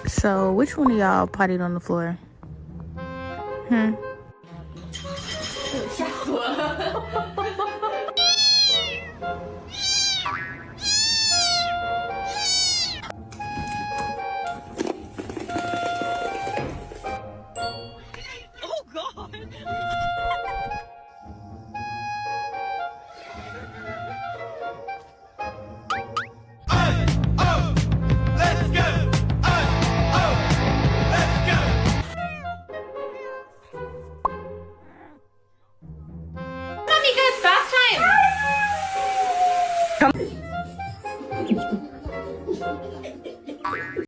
So, which one of y'all potted on the floor? Hmm. Oh God!